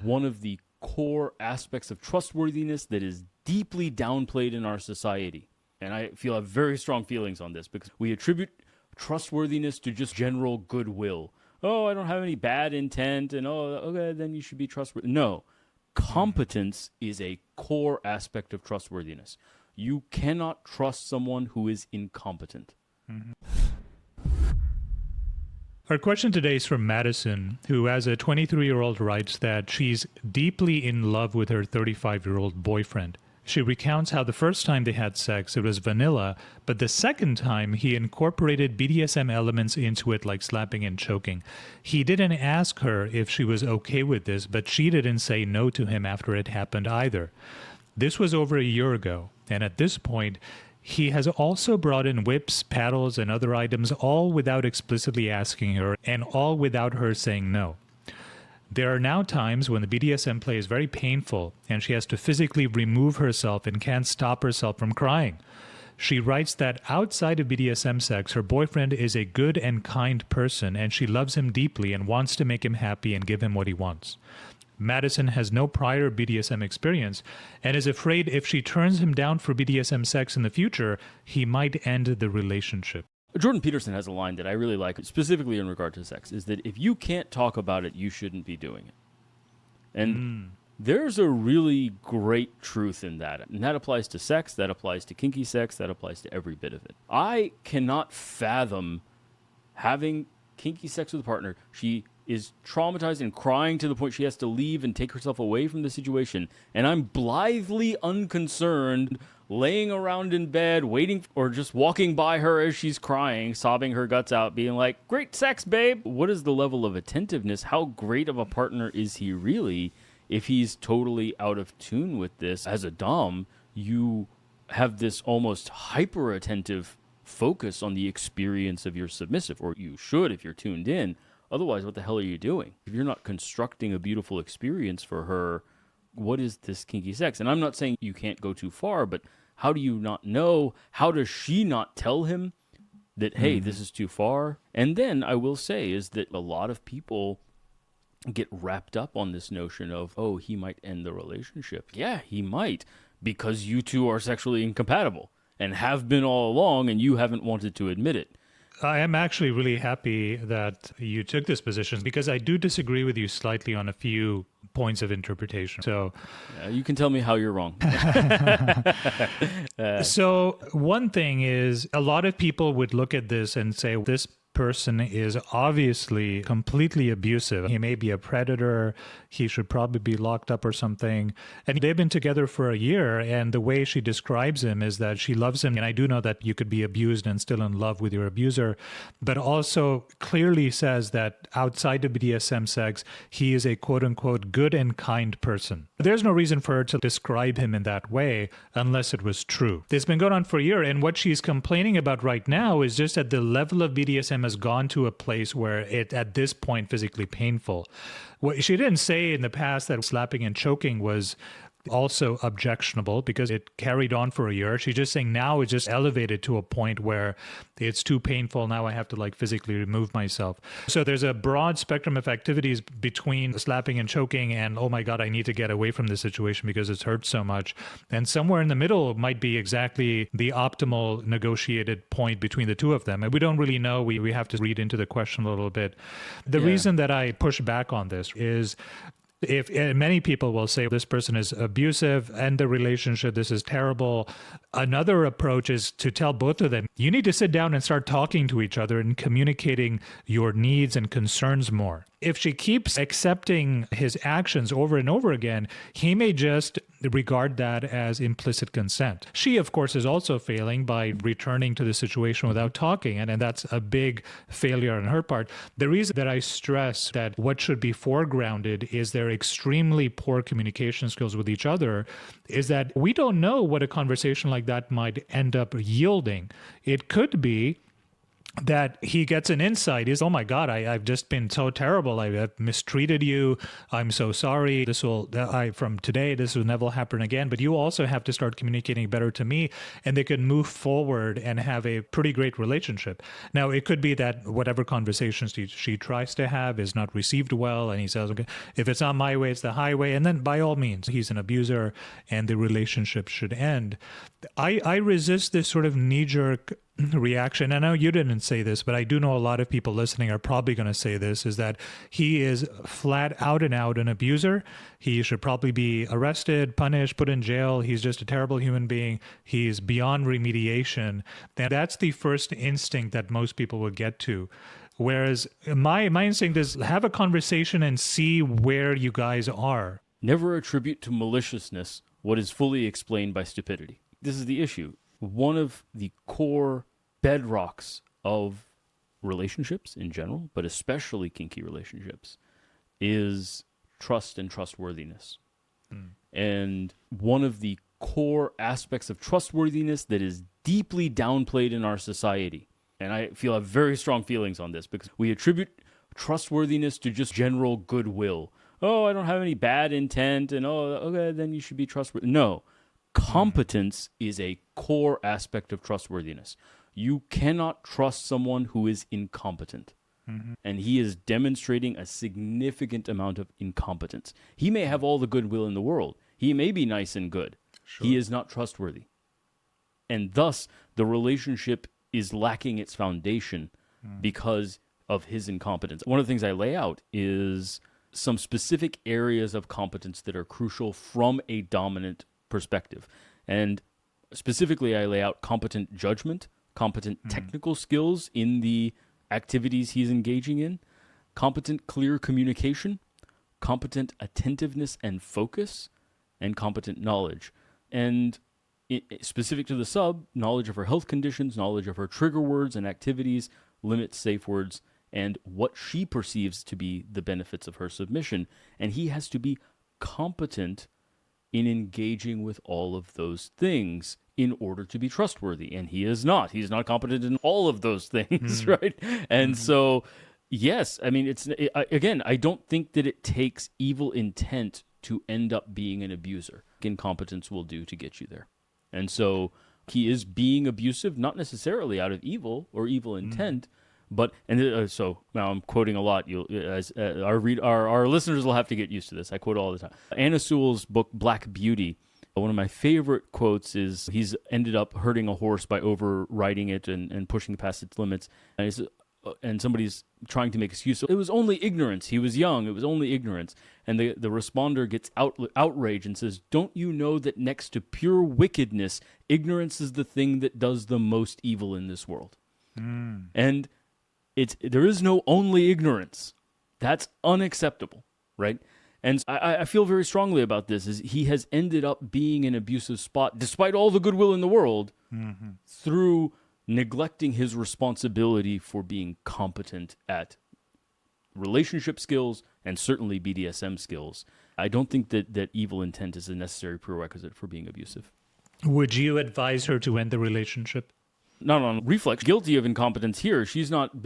one of the core aspects of trustworthiness that is deeply downplayed in our society. And I have very strong feelings on this because we attribute trustworthiness to just general goodwill. Oh, I don't have any bad intent, and okay, then you should be trustworthy. No, competence is a core aspect of trustworthiness. You cannot trust someone who is incompetent. Mm-hmm. Our question today is from Madison, who as a 23-year-old writes that she's deeply in love with her 35-year-old boyfriend. She recounts how the first time they had sex, it was vanilla, but the second time he incorporated BDSM elements into it like slapping and choking. He didn't ask her if she was okay with this, but she didn't say no to him after it happened either. This was over a year ago, and at this point, he has also brought in whips, paddles, and other items, all without explicitly asking her, and all without her saying no. There are now times when the BDSM play is very painful, and she has to physically remove herself and can't stop herself from crying. She writes that outside of BDSM sex, her boyfriend is a good and kind person, and she loves him deeply and wants to make him happy and give him what he wants. Madison has no prior BDSM experience and is afraid if she turns him down for BDSM sex in the future, he might end the relationship. Jordan Peterson has a line that I really like, specifically in regard to sex, is that if you can't talk about it, you shouldn't be doing it. And there's a really great truth in that. And that applies to sex, that applies to kinky sex, that applies to every bit of it. I cannot fathom having kinky sex with a partner. She is traumatized and crying to the point she has to leave and take herself away from the situation. And I'm blithely unconcerned, laying around in bed, waiting or just walking by her as she's crying, sobbing her guts out, being like, great sex, babe. What is the level of attentiveness? How great of a partner is he really if he's totally out of tune with this? As a dom, you have this almost hyper-attentive focus on the experience of your submissive, or you should if you're tuned in. Otherwise, what the hell are you doing? If you're not constructing a beautiful experience for her, what is this kinky sex? And I'm not saying you can't go too far, but how do you not know? How does she not tell him that, hey, this is too far? And then I will say is that a lot of people get wrapped up on this notion of, oh, he might end the relationship. Yeah, he might, because you two are sexually incompatible and have been all along, and you haven't wanted to admit it. I am actually really happy that you took this position because I do disagree with you slightly on a few points of interpretation. So you can tell me how you're wrong. So one thing is a lot of people would look at this and say, this person is obviously completely abusive. He may be a predator. He should probably be locked up or something. And they've been together for a year. And the way she describes him is that she loves him. And I do know that you could be abused and still in love with your abuser, but also clearly says that outside of BDSM sex, he is a quote unquote good and kind person. There's no reason for her to describe him in that way unless it was true. It's been going on for a year. And what she's complaining about right now is just that the level of BDSM has gone to a place where it, at this point, physically painful. Well, she didn't say in the past that slapping and choking was also objectionable because it carried on for a year. She's just saying now it's just elevated to a point where it's too painful. Now I have to like physically remove myself. So there's a broad spectrum of activities between slapping and choking and, oh my God, I need to get away from this situation because it's hurt so much. And somewhere in the middle might be exactly the optimal negotiated point between the two of them. And we don't really know. We have to read into the question a little bit. The reason that I push back on this is if many people will say this person is abusive, end the relationship, this is terrible. Another approach is to tell both of them, you need to sit down and start talking to each other and communicating your needs and concerns more. If she keeps accepting his actions over and over again, he may just regard that as implicit consent. She, of course, is also failing by returning to the situation without talking, and that's a big failure on her part. The reason that I stress that what should be foregrounded is their extremely poor communication skills with each other is that we don't know what a conversation like that might end up yielding. It could be that he gets an insight is, oh my God, I've just been so terrible. I've mistreated you. I'm so sorry. From today, this will never happen again. But you also have to start communicating better to me, and they could move forward and have a pretty great relationship. Now, it could be that whatever conversations she tries to have is not received well. And he says, okay, if it's not my way, it's the highway. And then by all means, he's an abuser and the relationship should end. I resist this sort of knee-jerk reaction. I know you didn't say this, but I do know a lot of people listening are probably going to say this, is that he is flat out and out an abuser. He should probably be arrested, punished, put in jail. He's just a terrible human being. He's beyond remediation. And that's the first instinct that most people would get to. Whereas my instinct is have a conversation and see where you guys are. Never attribute to maliciousness what is fully explained by stupidity. This is the issue. One of the core bedrocks of relationships in general, but especially kinky relationships, is trust and trustworthiness. And one of the core aspects of trustworthiness that is deeply downplayed in our society, and I have very strong feelings on this, because we attribute trustworthiness to just general goodwill. Oh, I don't have any bad intent, and okay, then you should be trustworthy. No. Competence is a core aspect of trustworthiness. You cannot trust someone who is incompetent. And he is demonstrating a significant amount of incompetence. He may have all the goodwill in the world. He may be nice and good. Sure. He is not trustworthy. And thus, the relationship is lacking its foundation because of his incompetence. One of the things I lay out is some specific areas of competence that are crucial from a dominant perspective. And specifically, I lay out competent judgment, competent technical skills in the activities he's engaging in, competent clear communication, competent attentiveness and focus, and competent knowledge. And specific to the sub, knowledge of her health conditions, knowledge of her trigger words and activities, limits, safe words, and what she perceives to be the benefits of her submission. And he has to be competent in engaging with all of those things in order to be trustworthy. And he is not. He's not competent in all of those things, right? And so, yes, I mean, again, I don't think that it takes evil intent to end up being an abuser. Incompetence will do to get you there. And so he is being abusive, not necessarily out of evil or evil intent, but so now I'm quoting a lot. Our listeners will have to get used to this. I quote all the time. Anna Sewell's book Black Beauty. One of my favorite quotes is he's ended up hurting a horse by overriding it and pushing past its limits. And somebody's trying to make excuse. It was only ignorance. He was young. It was only ignorance. And the responder gets outraged and says, "Don't you know that next to pure wickedness, ignorance is the thing that does the most evil in this world?" And there is no only ignorance. That's unacceptable, right? And I feel very strongly about this. Is he has ended up being an abusive spot, despite all the goodwill in the world, through neglecting his responsibility for being competent at relationship skills and certainly BDSM skills. I don't think that evil intent is a necessary prerequisite for being abusive. Would you advise her to end the relationship? Not on reflex, guilty of incompetence here. She's not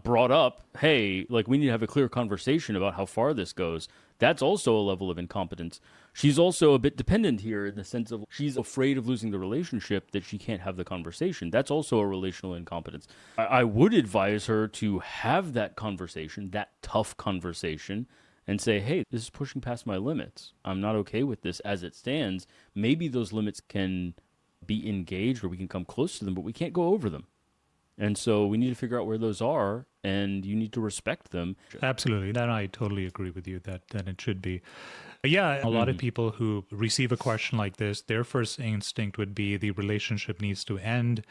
brought up, hey, like we need to have a clear conversation about how far this goes. That's also a level of incompetence. She's also a bit dependent here in the sense of she's afraid of losing the relationship that she can't have the conversation. That's also a relational incompetence. I would advise her to have that conversation, that tough conversation, and say, hey, this is pushing past my limits. I'm not okay with this as it stands. Maybe those limits can be engaged or we can come close to them, but we can't go over them. And so we need to figure out where those are, and you need to respect them. Absolutely. And I totally agree with you that it should be. Yeah, a lot of people who receive a question like this, their first instinct would be the relationship needs to end.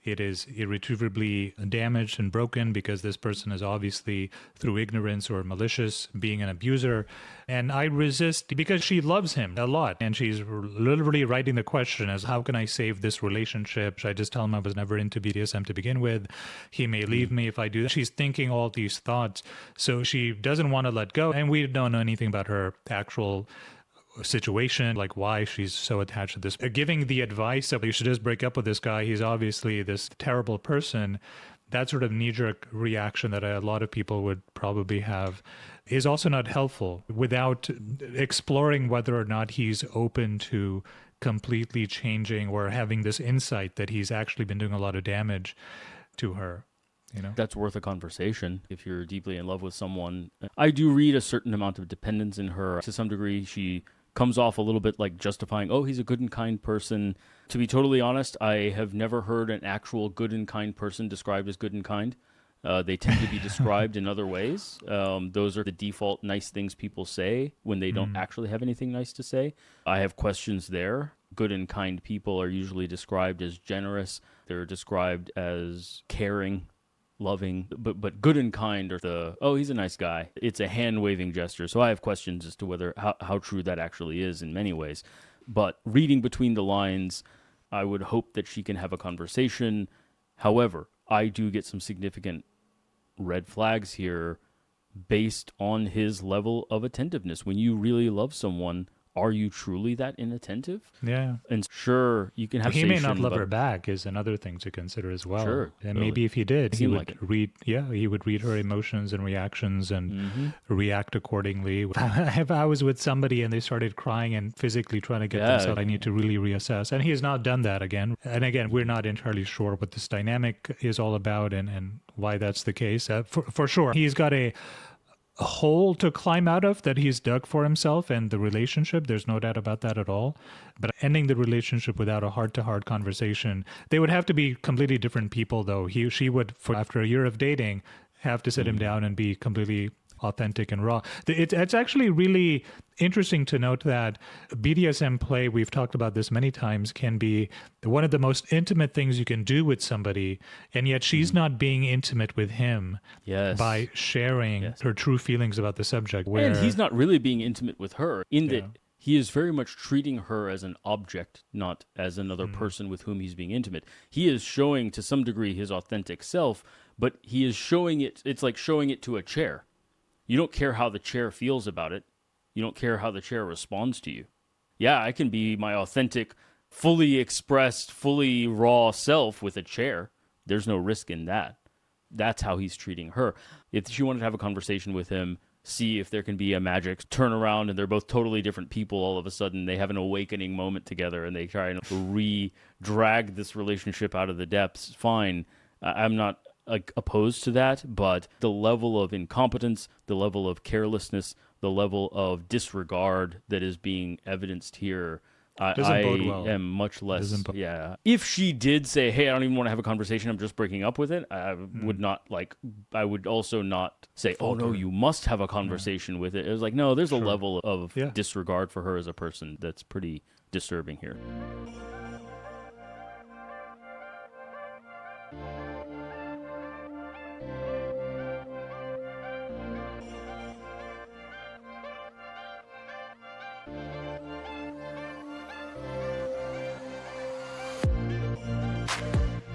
It is irretrievably damaged and broken because this person is obviously, through ignorance or malicious, being an abuser. And I resist because she loves him a lot. And she's literally writing the question as, how can I save this relationship? Should I just tell him I was never into BDSM to begin with? He may leave me if I do that. She's thinking all these thoughts. So she doesn't want to let go. And we don't know anything about her actual situation, like why she's so attached to this. Giving the advice that you should just break up with this guy, he's obviously this terrible person. that sort of knee-jerk reaction that a lot of people would probably have is also not helpful without exploring whether or not he's open to completely changing or having this insight that he's actually been doing a lot of damage to her. That's worth a conversation if you're deeply in love with someone. I do read a certain amount of dependence in her. To some degree, she comes off a little bit like justifying, oh, he's a good and kind person. To be totally honest, I have never heard an actual good and kind person described as good and kind. They tend to be described in other ways. Those are the default nice things people say when they don't actually have anything nice to say. I have questions there. Good and kind people are usually described as generous. They're described as caring, loving, but good and kind are he's a nice guy. It's a hand-waving gesture. So I have questions as to whether how true that actually is in many ways. But reading between the lines, I would hope that she can have a conversation. However, I do get some significant red flags here based on his level of attentiveness. When you really love someone, are you truly that inattentive? Yeah. And sure, you can have He may not satiation, love but her back is another thing to consider as well. Sure, And totally. maybe if he did, he Seemed would like it. he would read her emotions and reactions and react accordingly. If I was with somebody and they started crying and physically trying to get themselves, I need to really reassess. And he has not done that again. And again, we're not entirely sure what this dynamic is all about and why that's the case. For sure, he's got a hole to climb out of that he's dug for himself and the relationship. There's no doubt about that at all. But ending the relationship without a heart-to-heart conversation, they would have to be completely different people, though. She would, after a year of dating, have to sit him down and be completely authentic and raw. It's actually really interesting to note that BDSM play, we've talked about this many times, can be one of the most intimate things you can do with somebody, and yet she's not being intimate with him by sharing her true feelings about the subject. And he's not really being intimate with her in that he is very much treating her as an object, not as another person with whom he's being intimate. He is showing to some degree his authentic self, but he is showing it's like showing it to a chair. You don't care how the chair feels about it. You don't care how the chair responds to you. Yeah, I can be my authentic, fully expressed, fully raw self with a chair. There's no risk in that. That's how he's treating her. If she wanted to have a conversation with him, see if there can be a magic turn around and they're both totally different people all of a sudden, they have an awakening moment together and they try and re-drag this relationship out of the depths, fine. I'm not opposed to that, but the level of incompetence, the level of carelessness, the level of disregard that is being evidenced here, I am much less. If she did say, hey, I don't even want to have a conversation, I'm just breaking up with it, I would not I would also not say, oh no, you must have a conversation with it. It was like, no, there's a level of disregard for her as a person that's pretty disturbing here.